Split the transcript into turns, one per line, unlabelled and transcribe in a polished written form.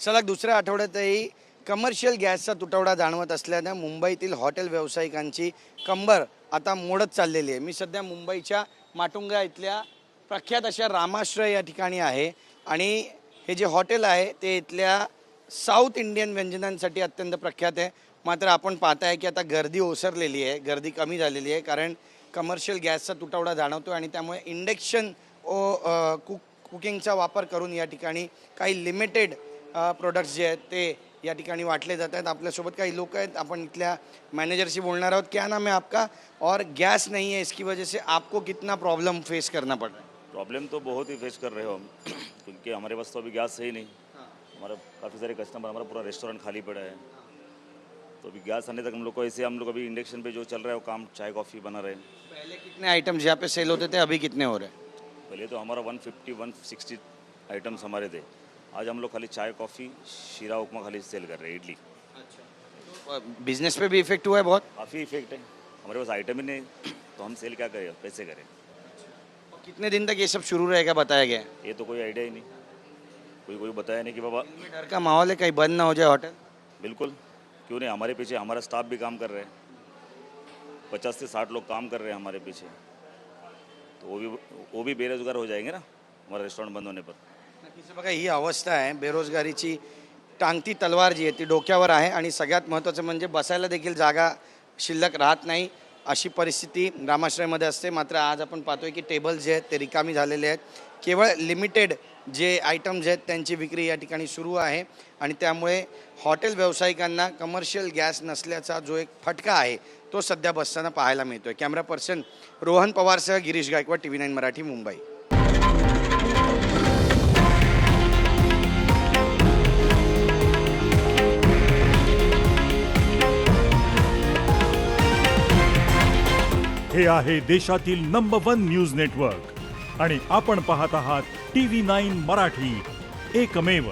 सलग दुसऱ्या आठवड्यातही कमर्शियल गॅसचा तुटवडा जाणवत असल्याने मुंबईतील हॉटेल व्यावसायिकांची कंबर आता मोडत चाललेली आहे. मी सध्या मुंबईच्या माटुंगा इथल्या प्रख्यात अशा रामाश्रय या ठिकाणी आहे आणि हे जे हॉटेल आहे ते इथल्या साऊथ इंडियन व्यंजनांसाठी अत्यंत प्रख्यात आहे. मात्र आपण पाहताय की आता गर्दी ओसरलेली आहे, गर्दी कमी झालेली आहे कारण कमर्शियल गॅसचा तुटवडा जाणवतो आणि त्यामुळे इंडक्शन कुकिंगचा वापर करून या ठिकाणी काही लिमिटेड प्रोडक्ट्स जे आहेत ते या ठिकाणी वाटले जात आहेत. आपल्यासोबत काही लोक आहेत, आपण इथल्या मॅनेजरशी बोलणार आहोत. क्या नाम है आपका और गैस नहीं है, इसकी वजह से आपको कितना प्रॉब्लम फेस करना पड़ रहा है?
प्रॉब्लम तो बहुत ही फेस कर रहे हो हम क्योंकि हमारे पास तो अभी गैस है ही नहीं. हमारा काफ़ी सारे कस्टमर, हमारा पूरा रेस्टोरेंट खाली पड़ा है. तो अभी गैस आने तक हम लोग अभी इंडक्शन पे जो चल रहा है वो काम चाय कॉफ़ी बना रहे हैं.
पहले कितने आइटम्स यहाँ पे सेल होते थे, अभी कितने हो रहे हैं?
पहले तो हमारा 150-160 आइटम्स हमारे थे. आज हम लोग खाली चाय कॉफ़ी शीरा उपमा खाली सेल कर रहे हैं. इडली
बिजनेस पे भी इफेक्ट हुआ है बहुत.
काफ़ी इफेक्ट है. हमारे पास आइटम ही नहीं तो हम सेल क्या करें, कैसे करें?
कितने दिन तक ये सब शुरू रहेगा बताया गया है?
ये तो कोई आइडिया ही नहीं. कोई बताया नहीं कि बाबा.
इनमें डर का माहौल है कहीं बंद ना हो जाए होटल.
बिल्कुल, क्यों नहीं. हमारे पीछे हमारा स्टाफ भी काम कर रहे हैं. 50 से 60 लोग काम कर रहे हैं हमारे पीछे. तो वो भी बेरोजगार हो जाएंगे ना हमारा रेस्टोरेंट बंद होने पर.
नक्कीच बघा, ही अवस्था आहे. बेरोजगारीची टांगती तलवार जी आहे ती डोक्यावर आहे आणि सगळ्यात महत्त्वाचं म्हणजे बसायला देखील जागा शिल्लक राहत नाही, अशी परिस्थिती रामाश्रयमध्ये असते. मात्र आज आपण पाहतोय की टेबल जे आहेत ते रिकामी झालेले आहेत. केवळ लिमिटेड जे आयटम्स आहेत त्यांची विक्री या ठिकाणी सुरू आहे आणि त्यामुळे हॉटेल व्यावसायिकांना कमर्शियल गॅस नसल्याचा जो एक फटका आहे तो सध्या बसताना पाहायला मिळतोय. कॅमेरा पर्सन रोहन पवारसह गिरीश गायकवाड, TV9 मराठी, मुंबई.
हे आहे देशातील नंबर 1 न्यूज नेटवर्क आणि आपण पाहत आहात TV9 मराठी, एकमेव.